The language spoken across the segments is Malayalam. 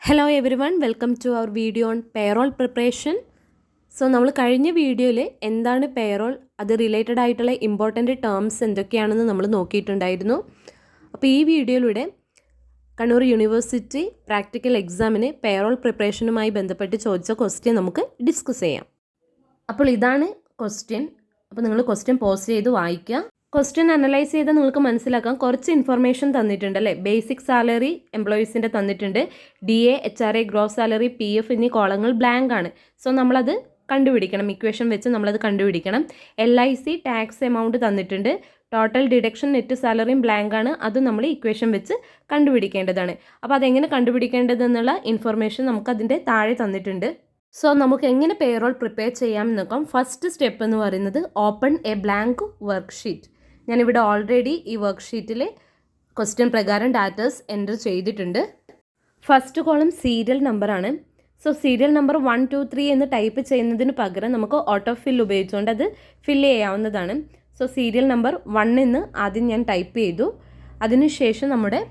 Hello everyone, welcome to our video on payroll preparation. So നമ്മൾ കഴിഞ്ഞ വീഡിയോയിൽ എന്താണ് പേറോൾ, അത് റിലേറ്റഡ് ആയിട്ടുള്ള ഇമ്പോർട്ടൻ്റ് ടേംസ് എന്തൊക്കെയാണെന്ന് നമ്മൾ നോക്കിയിട്ടുണ്ടായിരുന്നു. അപ്പോൾ ഈ വീഡിയോയിലൂടെ കണ്ണൂർ യൂണിവേഴ്സിറ്റി പ്രാക്ടിക്കൽ എക്സാമിന് പേറോൾ പ്രിപ്പറേഷനുമായി ബന്ധപ്പെട്ട് ചോദിച്ച ക്വസ്റ്റ്യൻ നമുക്ക് ഡിസ്കസ് ചെയ്യാം. അപ്പോൾ ഇതാണ് ക്വസ്റ്റ്യൻ. അപ്പോൾ നിങ്ങൾ ക്വസ്റ്റ്യൻ പോസ് ചെയ്ത് വായിക്കുക. ക്വസ്റ്റ്യൻ അനലൈസ് ചെയ്താൽ നിങ്ങൾക്ക് മനസ്സിലാക്കാം, കുറച്ച് ഇൻഫർമേഷൻ തന്നിട്ടുണ്ട് അല്ലേ. ബേസിക് സാലറി എംപ്ലോയീസിൻ്റെ തന്നിട്ടുണ്ട്, DA, HRA, gross salary, PF എന്നീ കോളങ്ങൾ ബ്ലാങ്ക് ആണ്. സോ നമ്മളത് കണ്ടുപിടിക്കണം, ഇക്വേഷൻ വെച്ച് നമ്മളത് കണ്ടുപിടിക്കണം. LIC ടാക്സ് എമൗണ്ട് തന്നിട്ടുണ്ട്, ടോട്ടൽ ഡിഡക്ഷൻ നെറ്റ് സാലറിയും ബ്ലാങ്ക് ആണ്, അത് നമ്മൾ ഇക്വേഷൻ വെച്ച് കണ്ടുപിടിക്കേണ്ടതാണ്. അപ്പോൾ അതെങ്ങനെ കണ്ടുപിടിക്കേണ്ടതെന്നുള്ള ഇൻഫർമേഷൻ നമുക്ക് അതിൻ്റെ താഴെ തന്നിട്ടുണ്ട്. സോ നമുക്ക് എങ്ങനെ പേറോൾ പ്രിപ്പയർ ചെയ്യാമെന്ന് നോക്കാം. ഫസ്റ്റ് സ്റ്റെപ്പ് എന്ന് പറയുന്നത് ഓപ്പൺ എ ബ്ലാങ്ക് വർക്ക്ഷീറ്റ്. ഞാനിവിടെ ഓൾറെഡി ഈ വർക്ക്ഷീറ്റിൽ ക്വസ്റ്റ്യൻ പ്രകാരം ഡാറ്റാസ് എൻ്റർ ചെയ്തിട്ടുണ്ട്. ഫസ്റ്റ് കോളം സീരിയൽ നമ്പറാണ്. സോ സീരിയൽ നമ്പർ 1, 2, 3 എന്ന് ടൈപ്പ് ചെയ്യുന്നതിന് പകരം നമുക്ക് ഓട്ടോ ഫിൽ ഉപയോഗിച്ചുകൊണ്ട് അത് ഫില്ല് ചെയ്യാവുന്നതാണ്. സോ സീരിയൽ നമ്പർ 1 എന്ന് ആദ്യം ഞാൻ ടൈപ്പ് ചെയ്തു. അതിനുശേഷം നമ്മുടെ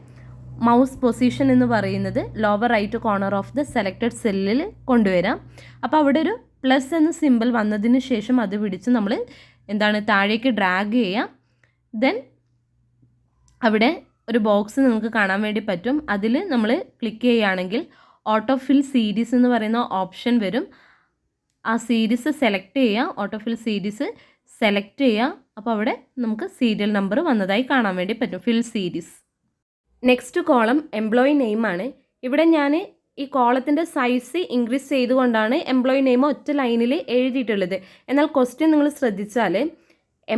മൗസ് പൊസിഷൻ എന്ന് പറയുന്നത് lower right corner of the selected സെല്ലിൽ കൊണ്ടുവരാം. അപ്പോൾ അവിടെ ഒരു പ്ലസ് എന്ന സിമ്പിൾ വന്നതിന് ശേഷം അത് പിടിച്ച് നമ്മൾ താഴേക്ക് ഡ്രാഗ് ചെയ്യാം. ദെൻ അവിടെ ഒരു ബോക്സ് നിങ്ങൾക്ക് കാണാൻ വേണ്ടി പറ്റും. അതിൽ നമ്മൾ ക്ലിക്ക് ചെയ്യുകയാണെങ്കിൽ ഓട്ടോ ഫിൽ സീരീസ് എന്ന് പറയുന്ന ഓപ്ഷൻ വരും. ആ സീരീസ് സെലക്ട് ചെയ്യുക, ഓട്ടോ ഫിൽ സീരീസ് സെലക്ട് ചെയ്യുക. അപ്പോൾ അവിടെ നമുക്ക് സീരിയൽ നമ്പർ വന്നതായി കാണാൻ വേണ്ടി പറ്റും, fill series. Next column employee നെയിമാണ്. ഇവിടെ ഞാൻ ഈ കോളത്തിൻ്റെ സൈസ് ഇൻക്രീസ് ചെയ്തുകൊണ്ടാണ് എംപ്ലോയി നെയിം ഒറ്റ ലൈനിൽ എഴുതിയിട്ടുള്ളത്. എന്നാൽ ക്വസ്റ്റ്യൻ നിങ്ങൾ ശ്രദ്ധിച്ചാൽ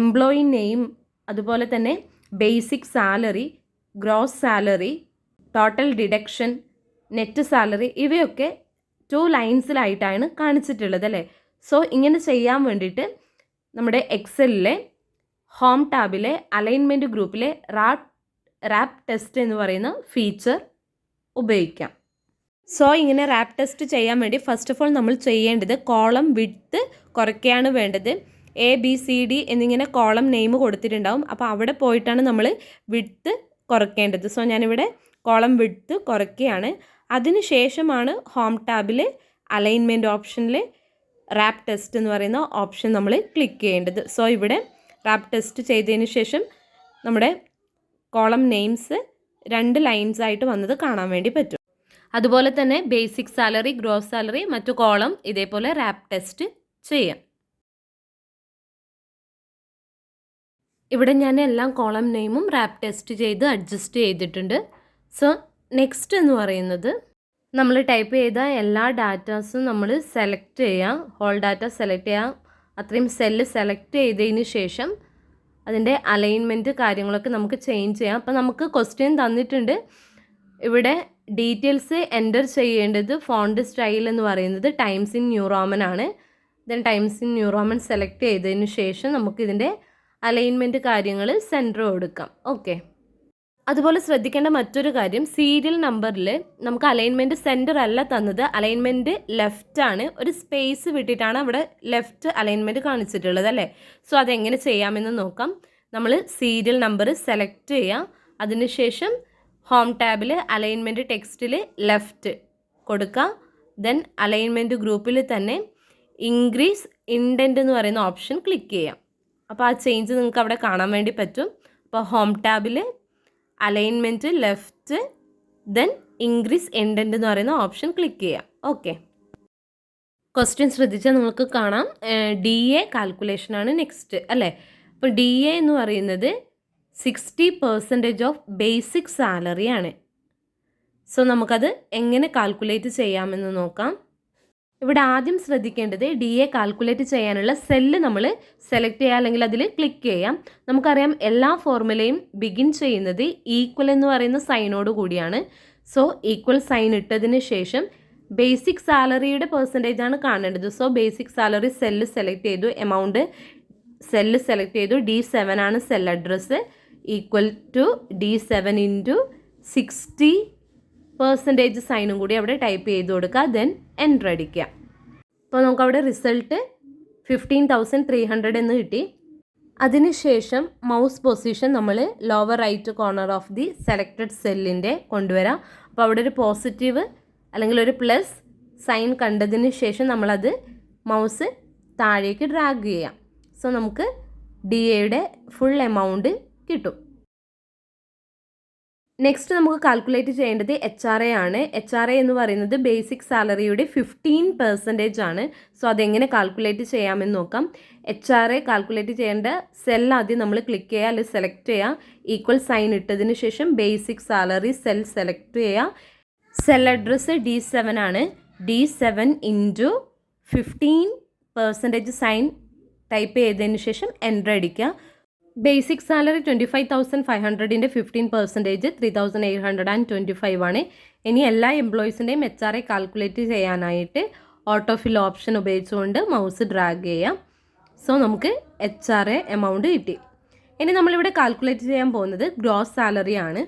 എംപ്ലോയി നെയിം, അതുപോലെ തന്നെ basic salary, gross salary, total deduction, net salary, ഇവയൊക്കെ 2 ലൈൻസിലായിട്ടാണ് കാണിച്ചിട്ടുള്ളത് അല്ലേ. സോ ഇങ്ങനെ ചെയ്യാൻ വേണ്ടിയിട്ട് നമ്മുടെ എക്സലിലെ ഹോം ടാബിലെ അലൈൻമെൻറ്റ് ഗ്രൂപ്പിലെ റാപ്പ് ടെസ്റ്റ് എന്ന് പറയുന്ന ഫീച്ചർ ഉപയോഗിക്കാം. സോ ഇങ്ങനെ റാപ്പ് ടെസ്റ്റ് ചെയ്യാൻ വേണ്ടി ഫസ്റ്റ് ഓഫ് ഓൾ നമ്മൾ ചെയ്യേണ്ടത് കോളം വിഡ്ത്ത് കുറയ്ക്കുകയാണ് വേണ്ടത്. ABCD എന്നിങ്ങനെ കോളം നെയിം കൊടുത്തിട്ടുണ്ടാവും. അപ്പോൾ അവിടെ പോയിട്ടാണ് നമ്മൾ വിഡ്ത്ത് കുറയ്ക്കേണ്ടത്. സോ ഞാനിവിടെ കോളം വിഡ്ത്ത് കുറയ്ക്കുകയാണ്. അതിനുശേഷമാണ് ഹോം ടാബിൽ അലൈൻമെൻറ്റ് ഓപ്ഷനിൽ റാപ്പ് ടെസ്റ്റ് എന്ന് പറയുന്ന ഓപ്ഷൻ നമ്മൾ ക്ലിക്ക് ചെയ്യേണ്ടത്. സോ ഇവിടെ റാപ്പ് ടെസ്റ്റ് ചെയ്തതിന് ശേഷം നമ്മുടെ കോളം നെയിംസ് 2 ലൈൻസ് ആയിട്ട് വന്നത് കാണാൻ വേണ്ടി പറ്റും. അതുപോലെ തന്നെ ബേസിക് സാലറി, ഗ്രോസ് സാലറി, മറ്റു കോളം ഇതേപോലെ റാപ്പ് ടെസ്റ്റ് ചെയ്യാം. ഇവിടെ ഞാൻ എല്ലാം കോളം നെയിമും റാപ്പ് ടെസ്റ്റ് ചെയ്ത് അഡ്ജസ്റ്റ് ചെയ്തിട്ടുണ്ട്. സോ നെക്സ്റ്റ് എന്ന് പറയുന്നത് നമ്മൾ ടൈപ്പ് ചെയ്ത എല്ലാ ഡാറ്റാസും നമ്മൾ സെലക്ട് ചെയ്യാം, ഹോൾ ഡാറ്റ സെലക്ട് ചെയ്യാം. അത്രയും സെല്ല് സെലക്ട് ചെയ്തതിന് ശേഷം അതിൻ്റെ അലൈൻമെൻറ്റ് കാര്യങ്ങളൊക്കെ നമുക്ക് ചേഞ്ച് ചെയ്യാം. അപ്പോൾ നമുക്ക് ക്വസ്റ്റ്യൻ തന്നിട്ടുണ്ട്. ഇവിടെ ഡീറ്റെയിൽസ് എൻ്റർ ചെയ്യേണ്ടത് ഫോണ്ട് സ്റ്റൈൽ എന്ന് പറയുന്നത് ടൈംസ് ഇൻ ന്യൂ റോമൻ ആണ്. Then times in new Roman select ചെയ്തതിന് ശേഷം നമുക്ക് ഇതിൻ്റെ അലൈൻമെൻറ്റ് കാര്യങ്ങൾ സെൻറ്റർ കൊടുക്കാം. ഓക്കെ. അതുപോലെ ശ്രദ്ധിക്കേണ്ട മറ്റൊരു കാര്യം, സീരിയൽ നമ്പറിൽ നമുക്ക് അലൈൻമെൻറ്റ് സെൻറ്റർ അല്ല തന്നത്, അലൈൻമെൻറ്റ് ലെഫ്റ്റ് ആണ്. ഒരു സ്പേസ് വിട്ടിട്ടാണ് അവിടെ ലെഫ്റ്റ് അലൈൻമെൻറ്റ് കാണിച്ചിട്ടുള്ളത് അല്ലേ. സോ അതെങ്ങനെ ചെയ്യാമെന്ന് നോക്കാം. നമ്മൾ സീരിയൽ നമ്പർ സെലക്ട് ചെയ്യുക. അതിനുശേഷം ഹോം ടാബിൽ അലൈൻമെൻറ്റ് ടെക്സ്റ്റിൽ ലെഫ്റ്റ് കൊടുക്കുക. ദെൻ അലൈൻമെൻറ്റ് ഗ്രൂപ്പിൽ തന്നെ ഇൻക്രീസ് ഇൻഡൻറ്റ് എന്ന് പറയുന്ന ഓപ്ഷൻ ക്ലിക്ക് ചെയ്യാം. അപ്പോൾ ആ ചേഞ്ച് നിങ്ങൾക്ക് അവിടെ കാണാൻ വേണ്ടി പറ്റും. അപ്പോൾ ഹോം ടാബിൽ alignment left, then increase indent എന്ന് പറയുന്ന ഓപ്ഷൻ ക്ലിക്ക് ചെയ്യാം. ഓക്കെ. ക്വസ്റ്റ്യൻ ശ്രദ്ധിച്ചാൽ നിങ്ങൾക്ക് കാണാം, DA കാൽക്കുലേഷനാണ് നെക്സ്റ്റ് അല്ലേ. അപ്പോൾ DA എന്ന് പറയുന്നത് 60% ഓഫ് ബേസിക് സാലറി ആണ്. സോ നമുക്കത് എങ്ങനെ കാൽക്കുലേറ്റ് ചെയ്യാമെന്ന് നോക്കാം. ഇവിടെ ആദ്യം ശ്രദ്ധിക്കേണ്ടത് DA കാൽക്കുലേറ്റ് ചെയ്യാനുള്ള സെല്ല് നമ്മൾ സെലക്ട് ചെയ്യുക, അല്ലെങ്കിൽ അതിൽ ക്ലിക്ക് ചെയ്യാം. നമുക്കറിയാം എല്ലാ ഫോർമുലയും ബിഗിൻ ചെയ്യുന്നത് ഈക്വൽ എന്ന് പറയുന്ന സൈനോട് കൂടിയാണ്. സോ ഈക്വൽ സൈൻ ഇട്ടതിന് ശേഷം ബേസിക് സാലറിയുടെ പെർസെൻറ്റേജ് ആണ് കാണേണ്ടത്. So basic salary cell select ചെയ്തു, എമൗണ്ട് സെല്ല് സെലക്ട് ചെയ്തു, D7 ആണ് cell address, equal to D7 into 60% സൈനും കൂടി അവിടെ ടൈപ്പ് ചെയ്ത് കൊടുക്കുക. ദെൻ എൻ്റർ അടിക്കുക. അപ്പോൾ നമുക്കവിടെ റിസൾട്ട് 15,300 എന്ന് കിട്ടി. അതിനുശേഷം മൗസ് പൊസിഷൻ നമ്മൾ lower right corner of the selected സെല്ലിൻ്റെ കൊണ്ടുവരാം. അപ്പോൾ അവിടെ ഒരു പോസിറ്റീവ് അല്ലെങ്കിൽ ഒരു പ്ലസ് സൈൻ കണ്ടതിന് ശേഷം നമ്മളത് മൗസ് താഴേക്ക് ഡ്രാഗ് ചെയ്യാം. സോ നമുക്ക് DAയുടെ ഫുൾ എമൗണ്ട് കിട്ടും. നെക്സ്റ്റ് നമുക്ക് കാൽക്കുലേറ്റ് ചെയ്യേണ്ടത് HRA ആണ്. HRA എന്ന് പറയുന്നത് ബേസിക് സാലറിയുടെ 15% ആണ്. സോ അതെങ്ങനെ കാൽക്കുലേറ്റ് ചെയ്യാമെന്ന് നോക്കാം. HRA കാൽക്കുലേറ്റ് ചെയ്യേണ്ട സെൽ ആദ്യം നമ്മൾ ക്ലിക്ക് ചെയ്യുക, അല്ലെങ്കിൽ സെലക്ട് ചെയ്യുക. ഈക്വൽ സൈൻ ഇട്ടതിന് ശേഷം ബേസിക് സാലറി സെൽ സെലക്ട് ചെയ്യുക. സെൽ അഡ്രസ്സ് D7 ആണ്. D7 ഇൻറ്റു 15% സൈൻ ടൈപ്പ് ചെയ്തതിന് ശേഷം എൻ്റർ അടിക്കുക. ബേസിക് സാലറി 25,500ൻ്റെ 15% 3,825 ആണ്. ഇനി എല്ലാ എംപ്ലോയീസിൻ്റെയും HRA കാൽക്കുലേറ്റ് ചെയ്യാനായിട്ട് ഓട്ടോ ഫിൽ ഓപ്ഷൻ ഉപയോഗിച്ചുകൊണ്ട് മൗസ് ഡ്രാഗ് ചെയ്യാം. സോ നമുക്ക് HRA എമൗണ്ട് കിട്ടി. ഇനി നമ്മളിവിടെ കാൽക്കുലേറ്റ് ചെയ്യാൻ പോകുന്നത് ഗ്രോസ് സാലറി ആണ്.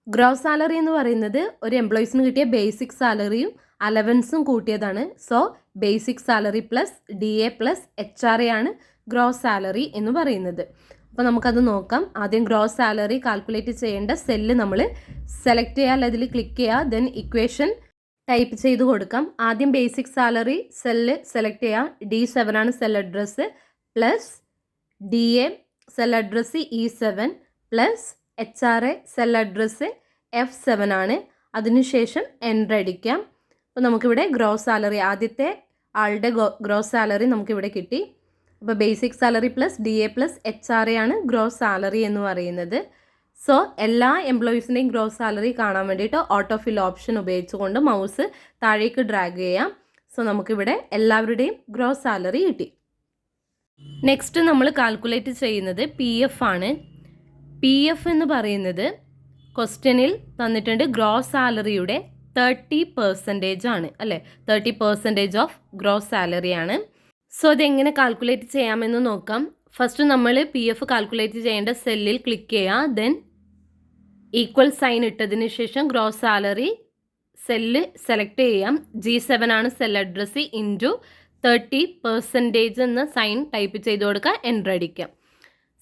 ഗ്രോസ് സാലറി എന്ന് പറയുന്നത് ഒരു എംപ്ലോയീസിന് കിട്ടിയ ബേസിക് സാലറിയും അലവൻസും കൂട്ടിയതാണ്. So basic salary plus DA plus HRA ആണ് ഗ്രോസ് സാലറി എന്ന് പറയുന്നത്. അപ്പോൾ നമുക്കത് നോക്കാം. ആദ്യം ഗ്രോസ് സാലറി കാൽക്കുലേറ്റ് ചെയ്യേണ്ട സെല്ല് നമ്മൾ സെലക്ട് ചെയ്യുക, അല്ലെങ്കിൽ അതിൽ ക്ലിക്ക് ചെയ്യുക. ദെൻ ഇക്വേഷൻ ടൈപ്പ് ചെയ്ത് കൊടുക്കാം. ആദ്യം ബേസിക് സാലറി സെല്ല് സെലക്ട് ചെയ്യുക. D7 ആണ് cell address, plus DA cell address E7 plus HRA cell address F7 ആണ്. അതിനുശേഷം എൻ്റർ അടിക്കാം. അപ്പോൾ നമുക്കിവിടെ ഗ്രോസ് സാലറി, ആദ്യത്തെ ആളുടെ ഗ്രോസ് സാലറി നമുക്കിവിടെ കിട്ടി. അപ്പോൾ basic salary plus DA plus HRA ആണ് ഗ്രോസ് സാലറി എന്ന് പറയുന്നത്. സോ എല്ലാ എംപ്ലോയീസിൻ്റെയും ഗ്രോസ് സാലറി കാണാൻ വേണ്ടിയിട്ട് ഓട്ടോ ഫിൽ ഓപ്ഷൻ ഉപയോഗിച്ചുകൊണ്ട് മൗസ് താഴേക്ക് ഡ്രാഗ് ചെയ്യാം. സോ നമുക്കിവിടെ എല്ലാവരുടെയും ഗ്രോസ് സാലറി കിട്ടി. നെക്സ്റ്റ് നമ്മൾ കാൽക്കുലേറ്റ് ചെയ്യുന്നത് PF ആണ്. PF എന്ന് പറയുന്നത് ക്വസ്റ്റ്യനിൽ തന്നിട്ടുണ്ട് ഗ്രോസ് സാലറിയുടെ 30% ആണ്, അല്ലേ? 30% ഓഫ് ഗ്രോസ് സാലറിയാണ്. സോ അതെങ്ങനെ കാൽക്കുലേറ്റ് ചെയ്യാമെന്ന് നോക്കാം. ഫസ്റ്റ് നമ്മൾ PF കാൽക്കുലേറ്റ് ചെയ്യേണ്ട സെല്ലിൽ ക്ലിക്ക് ചെയ്യുക. ദെൻ ഈക്വൽ സൈൻ ഇട്ടതിന് ശേഷം ഗ്രോസ് സാലറി സെല്ല് സെലക്ട് ചെയ്യാം. G7 ആണ് സെൽ അഡ്രസ്സ് ഇൻറ്റു 30% എന്ന സൈൻ ടൈപ്പ് ചെയ്ത് കൊടുക്കുക, എൻ്റർ അടിക്കാം.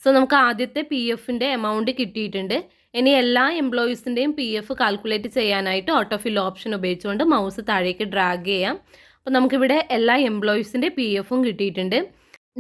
സോ നമുക്ക് ആദ്യത്തെ PFൻ്റെ എമൗണ്ട് കിട്ടിയിട്ടുണ്ട്. ഇനി എല്ലാ എംപ്ലോയീസിൻ്റെയും PF കാൽക്കുലേറ്റ് ചെയ്യാനായിട്ട് ഓട്ടോ ഫിൽ ഓപ്ഷൻ ഉപയോഗിച്ചുകൊണ്ട് മൗസ് താഴേക്ക് ഡ്രാഗ് ചെയ്യാം. അപ്പോൾ നമുക്കിവിടെ എല്ലാ എംപ്ലോയീസിൻ്റെ PFും കിട്ടിയിട്ടുണ്ട്.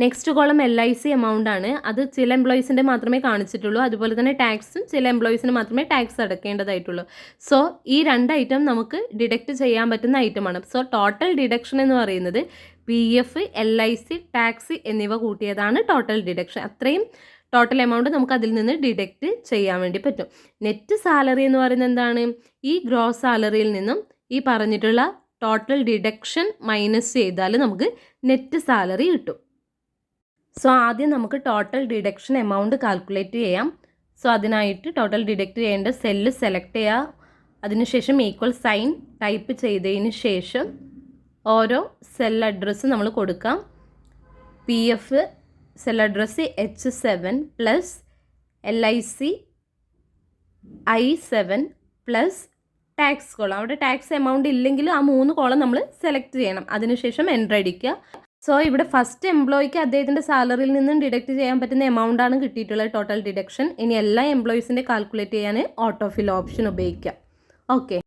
നെക്സ്റ്റ് കോളം LIC എമൗണ്ട് ആണ്. അത് ചില എംപ്ലോയീസിൻ്റെ മാത്രമേ കാണിച്ചിട്ടുള്ളൂ. അതുപോലെ തന്നെ ടാക്സും ചില എംപ്ലോയീസിന് മാത്രമേ ടാക്സ് അടക്കേണ്ടതായിട്ടുള്ളൂ. സോ ഈ രണ്ട് ഐറ്റം നമുക്ക് ഡിഡക്റ്റ് ചെയ്യാൻ പറ്റുന്ന ഐറ്റമാണ്. സോ ടോട്ടൽ ഡിഡക്ഷൻ എന്ന് പറയുന്നത് PF, LIC, ടാക്സ് എന്നിവ കൂട്ടിയതാണ് ടോട്ടൽ ഡിഡക്ഷൻ. അത്രയും ടോട്ടൽ എമൗണ്ട് നമുക്ക് അതിൽ നിന്ന് ഡിഡക്റ്റ് ചെയ്യാൻ വേണ്ടി പറ്റും. നെറ്റ് സാലറി എന്ന് പറയുന്നത് എന്താണ്? ഈ ഗ്രോസ് സാലറിയിൽ നിന്നും ഈ പറഞ്ഞിട്ടുള്ള ടോട്ടൽ ഡിഡക്ഷൻ മൈനസ് ചെയ്താൽ നമുക്ക് നെറ്റ് സാലറി കിട്ടും. സോ ആദ്യം നമുക്ക് ടോട്ടൽ ഡിഡക്ഷൻ എമൗണ്ട് കാൽക്കുലേറ്റ് ചെയ്യാം. സോ അതിനായിട്ട് ടോട്ടൽ ഡിഡക്റ്റ് ചെയ്യേണ്ട സെല്ല് സെലക്ട് ചെയ്യുക. അതിനുശേഷം ഈക്വൽ സൈൻ ടൈപ്പ് ചെയ്തതിന് ശേഷം ഓരോ സെൽ അഡ്രസ്സ് നമ്മൾ കൊടുക്കാം. PF cell address H7 plus LIC I7 plus tax column. അവിടെ ടാക്സ് എമൗണ്ട് ഇല്ലെങ്കിൽ ആ 3 കോളം നമ്മൾ സെലക്ട് ചെയ്യണം. അതിനുശേഷം എൻ്റർ അടിക്കുക. സോ ഇവിടെ ഫസ്റ്റ് എംപ്ലോയിക്ക് അദ്ദേഹത്തിൻ്റെ സാലറിയിൽ നിന്നും ഡിഡക്റ്റ് ചെയ്യാൻ പറ്റുന്ന എമൗണ്ടാണ് കിട്ടിയിട്ടുള്ളത് ടോട്ടൽ ഡിഡക്ഷൻ. ഇനി എല്ലാ എംപ്ലോയീസിൻ്റെ കാൽക്കുലേറ്റ് ചെയ്യാൻ ഓട്ടോ ഫിൽ ഓപ്ഷൻ ഉപയോഗിക്കാം. ഓക്കെ,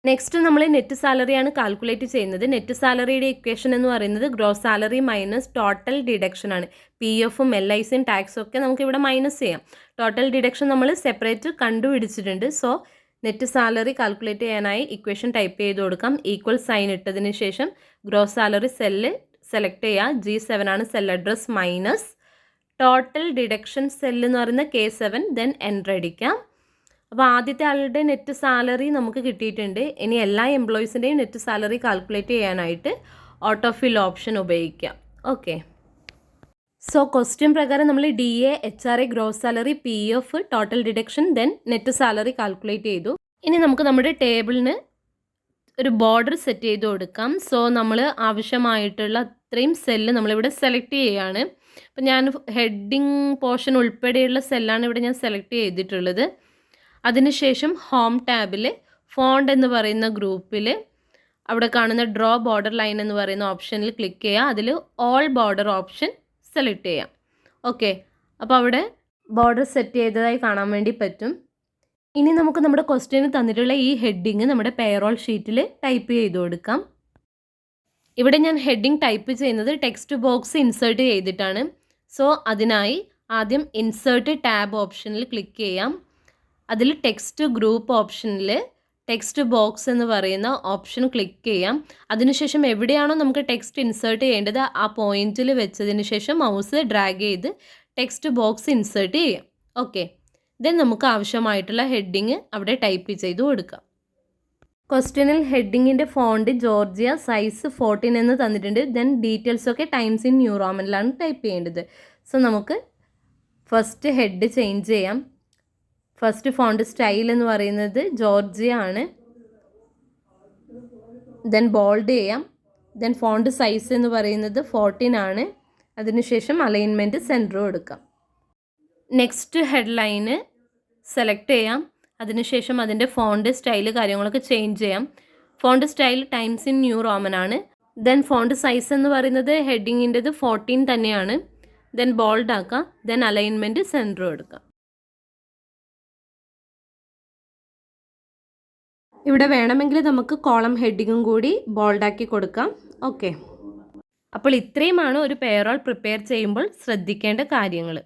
നെക്സ്റ്റ് നമ്മൾ നെറ്റ് സാലറിയാണ് കാൽക്കുലേറ്റ് ചെയ്യുന്നത്. നെറ്റ് സാലറിയുടെ ഇക്വേഷൻ എന്ന് പറയുന്നത് gross salary minus total deduction ആണ്. PFും LICയും ടാക്സും ഒക്കെ നമുക്ക് ഇവിടെ മൈനസ് ചെയ്യാം. ടോട്ടൽ ഡിഡക്ഷൻ നമ്മൾ സെപ്പറേറ്റ് കണ്ടുപിടിച്ചിട്ടുണ്ട്. സോ നെറ്റ് സാലറി കാൽക്കുലേറ്റ് ചെയ്യാനായി ഇക്വേഷൻ ടൈപ്പ് ചെയ്ത് കൊടുക്കാം. ഈക്വൽ സൈൻ ഇട്ടതിന് ശേഷം ഗ്രോസ് സാലറി സെല്ല് സെലക്ട് ചെയ്യുക. G7 ആണ് cell address minus total deduction cell എന്ന് പറയുന്ന K7, ദെൻ എൻ്റർ അടിക്കാം. അപ്പോൾ ആദ്യത്തെ ആളുടെ നെറ്റ് സാലറി നമുക്ക് കിട്ടിയിട്ടുണ്ട്. ഇനി എല്ലാ എംപ്ലോയീസിൻ്റെയും നെറ്റ് സാലറി കാൽക്കുലേറ്റ് ചെയ്യാനായിട്ട് ഓട്ടോ ഫിൽ ഓപ്ഷൻ ഉപയോഗിക്കാം. ഓക്കെ, സോ ക്വസ്റ്റ്യൻ പ്രകാരം നമ്മൾ DA, HRA, gross salary, PF, total deduction, then net salary calculate ചെയ്തു. ഇനി നമുക്ക് നമ്മുടെ ടേബിളിന് ഒരു ബോർഡർ സെറ്റ് ചെയ്ത് കൊടുക്കാം. സോ നമ്മൾ ആവശ്യമായിട്ടുള്ള അത്രയും സെല്ല് നമ്മളിവിടെ സെലക്ട് ചെയ്യുകയാണ്. അപ്പം ഞാൻ ഹെഡിങ് പോർഷൻ ഉൾപ്പെടെയുള്ള സെല്ലാണ് ഇവിടെ ഞാൻ സെലക്ട് ചെയ്തിട്ടുള്ളത്. അതിനുശേഷം ഹോം ടാബിൽ ഫോണ്ട് എന്ന് പറയുന്ന ഗ്രൂപ്പിൽ അവിടെ കാണുന്ന ഡ്രോ ബോർഡർ ലൈൻ എന്ന് പറയുന്ന ഓപ്ഷനിൽ ക്ലിക്ക് ചെയ്യുക. അതിൽ ഓൾ ബോർഡർ ഓപ്ഷൻ സെലക്ട് ചെയ്യാം. ഓക്കെ, അപ്പോൾ അവിടെ ബോർഡർ സെറ്റ് ചെയ്തതായി കാണാൻ വേണ്ടി പറ്റും. ഇനി നമുക്ക് നമ്മുടെ ക്വസ്റ്റ്യന് തന്നിട്ടുള്ള ഈ ഹെഡിങ് നമ്മുടെ പേറോൾ ഷീറ്റിൽ ടൈപ്പ് ചെയ്ത് കൊടുക്കാം. ഇവിടെ ഞാൻ ഹെഡിങ് ടൈപ്പ് ചെയ്യുന്നത് ടെക്സ്റ്റ് ബോക്സ് ഇൻസേർട്ട് ചെയ്തിട്ടാണ്. സോ അതിനായി ആദ്യം ഇൻസേർട്ട് ടാബ് ഓപ്ഷനിൽ ക്ലിക്ക് ചെയ്യാം. അതിൽ ടെക്സ്റ്റ് ഗ്രൂപ്പ് ഓപ്ഷനിൽ ടെക്സ്റ്റ് ബോക്സ് എന്ന് പറയുന്ന ഓപ്ഷൻ ക്ലിക്ക് ചെയ്യാം. അതിനുശേഷം എവിടെയാണോ നമുക്ക് ടെക്സ്റ്റ് ഇൻസേർട്ട് ചെയ്യേണ്ടത് ആ പോയിന്റിൽ വെച്ചതിന് ശേഷം മൗസ് ഡ്രാഗ് ചെയ്ത് ടെക്സ്റ്റ് ബോക്സ് ഇൻസേർട്ട് ചെയ്യാം. ഓക്കെ, ദെൻ നമുക്ക് ആവശ്യമായിട്ടുള്ള ഹെഡിങ് അവിടെ ടൈപ്പ് ചെയ്ത് കൊടുക്കാം. ക്വസ്റ്റ്യനിൽ ഹെഡിങ്ങിൻ്റെ ഫോണ്ട് ജോർജിയ, സൈസ് 14 എന്ന് തന്നിട്ടുണ്ട്. ദെൻ ഡീറ്റെയിൽസൊക്കെ ടൈംസ് ഇൻ ന്യൂ റോമനിലാണ് ടൈപ്പ് ചെയ്യേണ്ടത്. സോ നമുക്ക് ഫസ്റ്റ് ഹെഡ് ചേഞ്ച് ചെയ്യാം. ഫസ്റ്റ് ഫോണ്ട് സ്റ്റൈൽ എന്ന് പറയുന്നത് ജോർജിയ ആണ്. ദെൻ ബോൾഡ് ചെയ്യാം. ദെൻ ഫോണ്ട് സൈസ് എന്ന് പറയുന്നത് 14 ആണ്. അതിനുശേഷം അലൈൻമെൻറ്റ് സെൻറ്റർ കൊടുക്കാം. നെക്സ്റ്റ് ഹെഡ്ലൈന് സെലക്ട് ചെയ്യാം. അതിനുശേഷം അതിൻ്റെ ഫോണ്ട് സ്റ്റൈല് കാര്യങ്ങളൊക്കെ ചേഞ്ച് ചെയ്യാം. Font style times in new Roman ആണ്. ദെൻ ഫോണ്ട് സൈസ് എന്ന് പറയുന്നത് ഹെഡിങ്ങിൻ്റെത് 14 തന്നെയാണ്. ദെൻ ബോൾഡ് ആക്കാം. ദെൻ അലൈൻമെൻറ്റ് സെൻറ്റർ കൊടുക്കാം. ഇവിടെ വേണമെങ്കിൽ നമുക്ക് കോളം ഹെഡിങ്ങും കൂടി ബോൾഡാക്കി കൊടുക്കാം. ഓക്കെ, അപ്പോൾ ഇത്രയുമാണ് ഒരു പേറോൾ പ്രിപ്പയർ ചെയ്യുമ്പോൾ ശ്രദ്ധിക്കേണ്ട കാര്യങ്ങൾ.